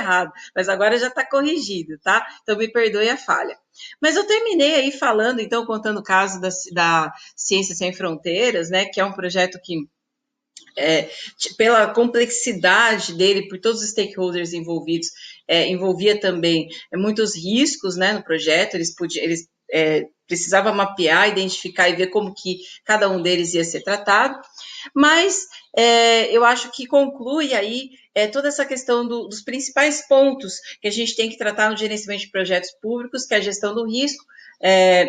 errado, mas agora já está corrigido, tá? Então me perdoe a falha. Mas eu terminei aí falando, então, contando o caso da Ciência Sem Fronteiras, né, que é um projeto que pela complexidade dele, por todos os stakeholders envolvidos, envolvia também muitos riscos, né, no projeto. Eles precisavam mapear, identificar e ver como que cada um deles ia ser tratado, mas eu acho que conclui aí toda essa questão dos principais pontos que a gente tem que tratar no gerenciamento de projetos públicos, que é a gestão do risco,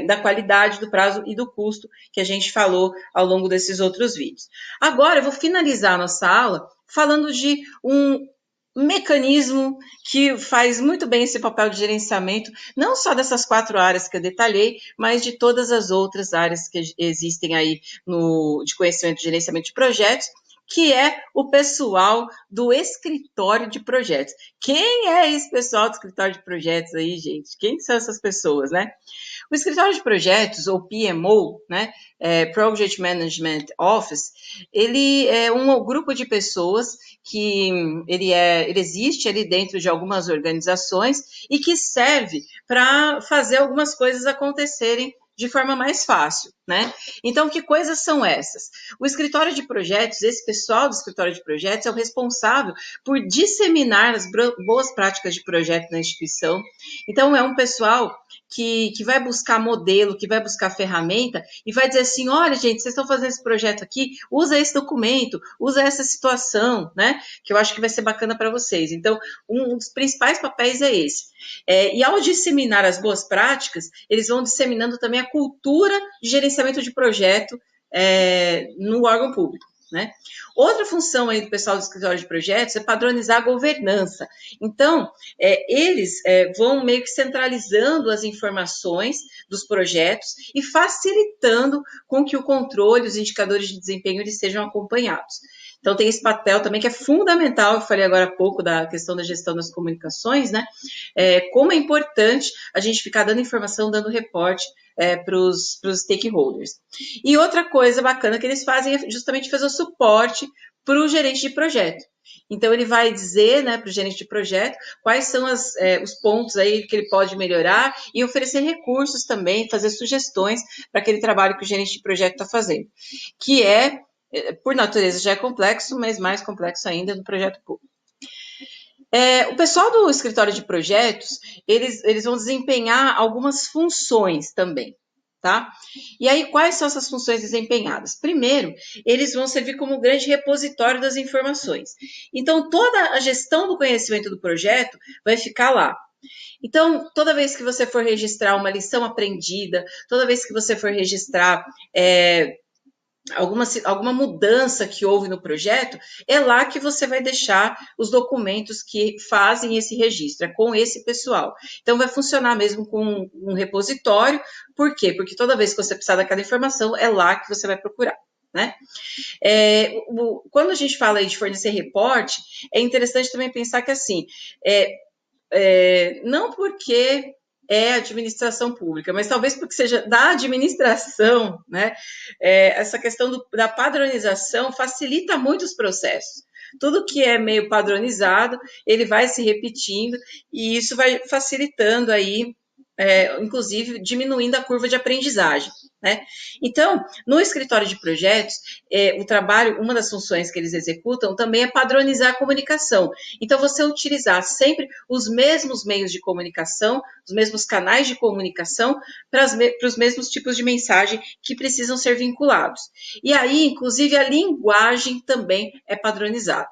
da qualidade, do prazo e do custo, que a gente falou ao longo desses outros vídeos. Agora, eu vou finalizar a nossa aula falando de um mecanismo que faz muito bem esse papel de gerenciamento, não só dessas 4 áreas que eu detalhei, mas de todas as outras áreas que existem aí de conhecimento de gerenciamento de projetos, que é o pessoal do escritório de projetos. Quem é esse pessoal do escritório de projetos aí, gente? Quem são essas pessoas, né? O escritório de projetos, ou PMO, né, Project Management Office, ele é um grupo de pessoas que ele existe ali dentro de algumas organizações e que serve para fazer algumas coisas acontecerem de forma mais fácil, né? Então, que coisas são essas? O escritório de projetos, esse pessoal do escritório de projetos é o responsável por disseminar as boas práticas de projeto na instituição. Então, é um pessoal que vai buscar modelo, que vai buscar ferramenta e vai dizer assim, olha, gente, vocês estão fazendo esse projeto aqui, usa esse documento, usa essa situação, né? Que eu acho que vai ser bacana para vocês. Então, um dos principais papéis é esse. E ao disseminar as boas práticas, eles vão disseminando também a cultura de gerenciamento de projeto no órgão público, né? Outra função aí do pessoal do escritório de projetos é padronizar a governança. Então, eles vão meio que centralizando as informações dos projetos e facilitando com que o controle, os indicadores de desempenho, eles sejam acompanhados. Então, tem esse papel também que é fundamental, eu falei agora há pouco da questão da gestão das comunicações, né? Como é importante a gente ficar dando informação, dando reporte para os stakeholders. E outra coisa bacana que eles fazem é justamente fazer o suporte para o gerente de projeto. Então, ele vai dizer, né, para o gerente de projeto quais são os pontos aí que ele pode melhorar e oferecer recursos também, fazer sugestões para aquele trabalho que o gerente de projeto está fazendo, que por natureza já é complexo, mas mais complexo ainda no projeto público. O pessoal do escritório de projetos, eles vão desempenhar algumas funções também, tá? E aí, quais são essas funções desempenhadas? Primeiro, eles vão servir como grande repositório das informações. Então, toda a gestão do conhecimento do projeto vai ficar lá. Então, toda vez que você for registrar uma lição aprendida, toda vez que você for registrar alguma mudança que houve no projeto, é lá que você vai deixar os documentos que fazem esse registro, com esse pessoal. Então, vai funcionar mesmo com um repositório. Por quê? Porque toda vez que você precisar daquela informação, é lá que você vai procurar, né? Quando a gente fala aí de fornecer reporte, é interessante também pensar que, assim, não porque administração pública, mas talvez porque seja da administração, né? Essa questão da padronização facilita muito os processos. Tudo que é meio padronizado, ele vai se repetindo e isso vai facilitando aí, inclusive diminuindo a curva de aprendizagem, né? Então, no escritório de projetos, o trabalho, uma das funções que eles executam também é padronizar a comunicação. Então, você utilizar sempre os mesmos meios de comunicação, os mesmos canais de comunicação para os mesmos tipos de mensagem que precisam ser vinculados. E aí, inclusive, a linguagem também é padronizada.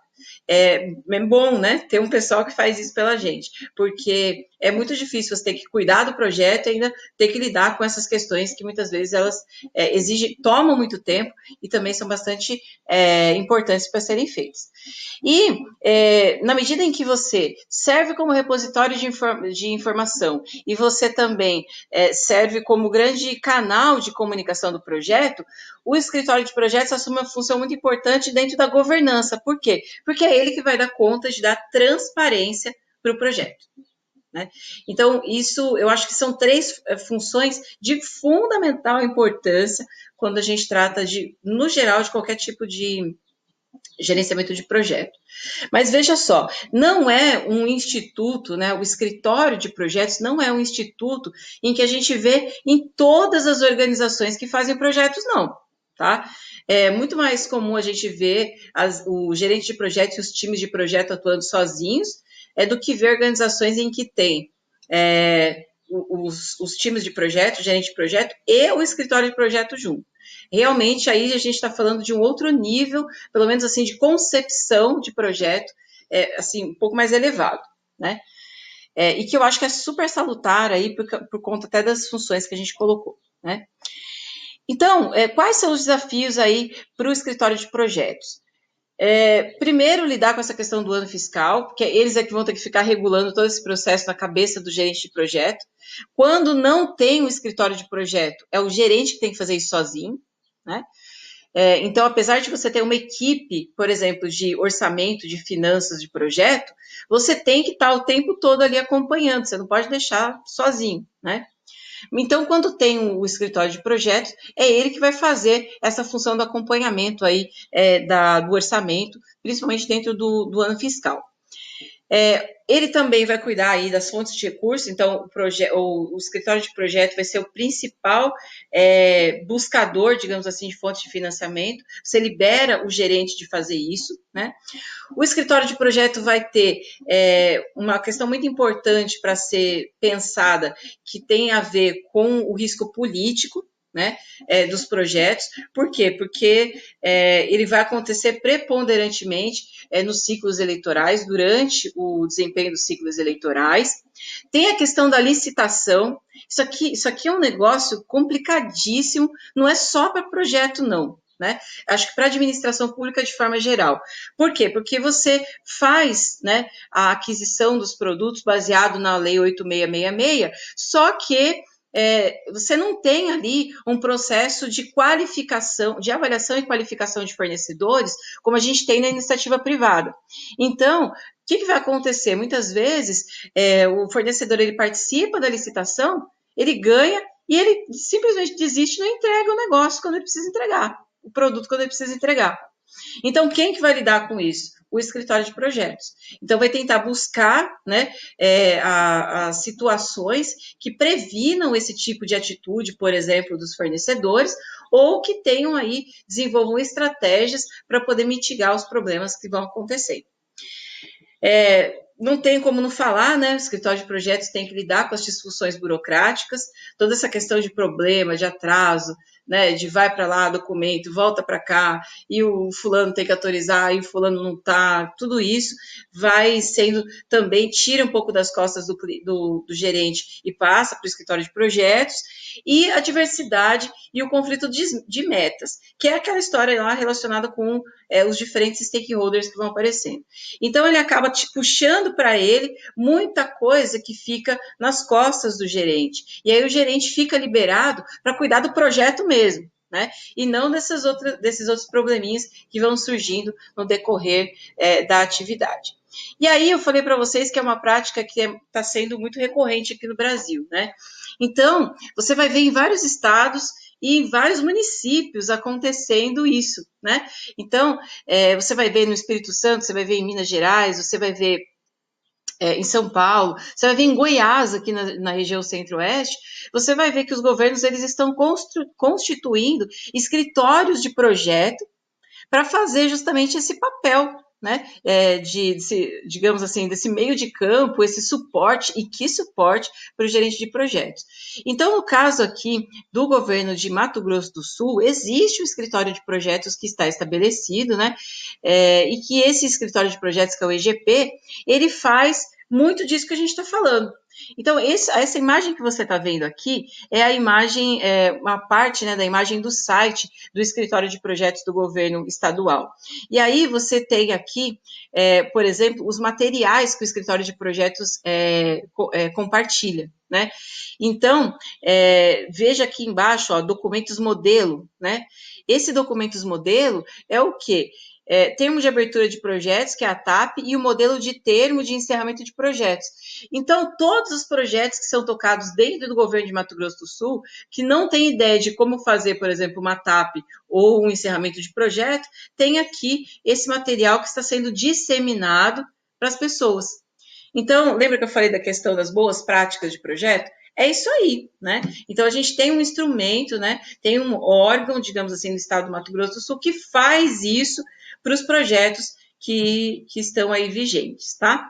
É bom, né, ter um pessoal que faz isso pela gente, porque é muito difícil você ter que cuidar do projeto e ainda ter que lidar com essas questões que muitas vezes elas tomam muito tempo e também são bastante importantes para serem feitas. E na medida em que você serve como repositório de informação e você também serve como grande canal de comunicação do projeto, o escritório de projetos assume uma função muito importante dentro da governança. Por quê? Porque é ele que vai dar conta de dar transparência para o projeto, né? Então, isso eu acho que são 3 funções de fundamental importância quando a gente trata no geral, de qualquer tipo de gerenciamento de projeto. Mas veja só, não é um instituto, né? O escritório de projetos não é um instituto em que a gente vê em todas as organizações que fazem projetos, não, tá? É muito mais comum a gente ver o gerente de projetos e os times de projeto atuando sozinhos, do que ver organizações em que tem os times de projeto, o gerente de projeto e o escritório de projeto junto. Realmente, aí a gente está falando de um outro nível, pelo menos assim, de concepção de projeto, assim, um pouco mais elevado, né? E que eu acho que é super salutar aí por conta até das funções que a gente colocou, né? Então, quais são os desafios aí para o escritório de projetos? Primeiro, lidar com essa questão do ano fiscal, porque eles é que vão ter que ficar regulando todo esse processo na cabeça do gerente de projeto. Quando não tem um escritório de projeto, é o gerente que tem que fazer isso sozinho, né? Então, apesar de você ter uma equipe, por exemplo, de orçamento, de finanças, de projeto, você tem que estar o tempo todo ali acompanhando, você não pode deixar sozinho, né? Então, quando tem o escritório de projetos, é ele que vai fazer essa função do acompanhamento aí do orçamento, principalmente dentro do ano fiscal. Ele também vai cuidar aí das fontes de recursos, então o escritório de projeto vai ser o principal buscador, digamos assim, de fontes de financiamento. Você libera o gerente de fazer isso, né? O escritório de projeto vai ter uma questão muito importante para ser pensada, que tem a ver com o risco político, né, dos projetos. Por quê? Porque ele vai acontecer preponderantemente nos ciclos eleitorais, durante o desempenho dos ciclos eleitorais. Tem a questão da licitação. Isso aqui é um negócio complicadíssimo, não é só para projeto, não. Né? Acho que para a administração pública de forma geral. Por quê? Porque você faz, né, a aquisição dos produtos baseado na Lei 8666, só que você não tem ali um processo de qualificação, de avaliação e qualificação de fornecedores, como a gente tem na iniciativa privada. Então, o que vai acontecer? Muitas vezes, o fornecedor ele participa da licitação, ele ganha e ele simplesmente desiste e não entrega o negócio quando ele precisa entregar, o produto quando ele precisa entregar. Então, quem que vai lidar com isso? O escritório de projetos. Então, vai tentar buscar, né, as situações que previnam esse tipo de atitude, por exemplo, dos fornecedores, ou que tenham aí, desenvolvam estratégias para poder mitigar os problemas que vão acontecer. Não tem como não falar, né? O escritório de projetos tem que lidar com as discussões burocráticas, toda essa questão de problema, de atraso, né? De vai para lá, documento, volta para cá, e o fulano tem que autorizar, e o fulano não está, tudo isso vai sendo também, tira um pouco das costas do gerente e passa para o escritório de projetos, e a diversidade e o conflito de metas, que é aquela história lá relacionada com os diferentes stakeholders que vão aparecendo. Então, ele acaba te puxando para ele muita coisa que fica nas costas do gerente. E aí o gerente fica liberado para cuidar do projeto mesmo, né? E não desses outros probleminhas que vão surgindo no decorrer da atividade. E aí eu falei para vocês que é uma prática que está sendo muito recorrente aqui no Brasil, né? Então, você vai ver em vários estados e em vários municípios acontecendo isso, né? Então, você vai ver no Espírito Santo, você vai ver em Minas Gerais, você vai ver em São Paulo, você vai ver em Goiás, aqui na região centro-oeste, você vai ver que os governos eles estão constituindo escritórios de projeto para fazer justamente esse papel, né, digamos assim, desse meio de campo, esse suporte, e que suporte para o gerente de projetos. Então, no caso aqui do governo de Mato Grosso do Sul, existe um escritório de projetos que está estabelecido, né, e que esse escritório de projetos, que é o EGP, ele faz muito disso que a gente está falando. Então, essa imagem que você está vendo aqui é a imagem, uma parte, né, da imagem do site do escritório de projetos do governo estadual. E aí você tem aqui, por exemplo, os materiais que o escritório de projetos compartilha, né? Então, veja aqui embaixo, ó, documentos modelo, né? Esse documentos modelo é o quê? termo de abertura de projetos, que é a TAP, e o modelo de termo de encerramento de projetos. Então, todos os projetos que são tocados dentro do governo de Mato Grosso do Sul, que não tem ideia de como fazer, por exemplo, uma TAP ou um encerramento de projeto, tem aqui esse material que está sendo disseminado para as pessoas. Então, lembra que eu falei da questão das boas práticas de projeto? É isso aí, né? Então, a gente tem um instrumento, né? Tem um órgão, digamos assim, no estado do Mato Grosso do Sul, que faz isso para os projetos que estão aí vigentes, tá?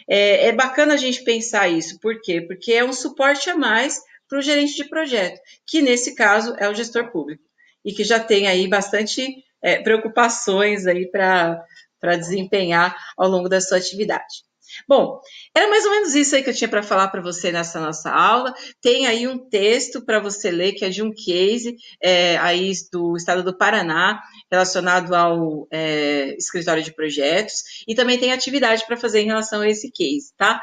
É bacana a gente pensar isso, por quê? Porque é um suporte a mais para o gerente de projeto, que nesse caso é o gestor público, e que já tem aí bastante preocupações aí para desempenhar ao longo da sua atividade. Bom, era mais ou menos isso aí que eu tinha para falar para você nessa nossa aula. Tem aí um texto para você ler, que é de um case aí do estado do Paraná, relacionado ao escritório de projetos, e também tem atividade para fazer em relação a esse case, tá?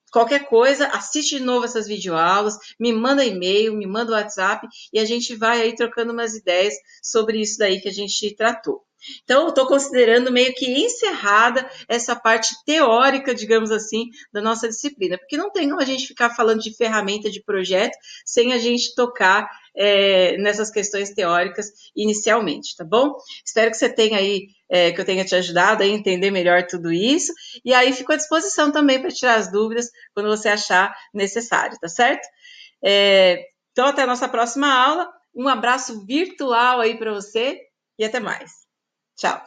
Qualquer coisa, assiste de novo essas videoaulas, me manda e-mail, me manda WhatsApp, e a gente vai aí trocando umas ideias sobre isso daí que a gente tratou. Então, eu estou considerando meio que encerrada essa parte teórica, digamos assim, da nossa disciplina, porque não tem como a gente ficar falando de ferramenta de projeto sem a gente tocar nessas questões teóricas inicialmente, tá bom? Espero que você tenha aí, que eu tenha te ajudado a entender melhor tudo isso, e aí fico à disposição também para tirar as dúvidas quando você achar necessário, tá certo? Então, até a nossa próxima aula, um abraço virtual aí para você e até mais. Tchau!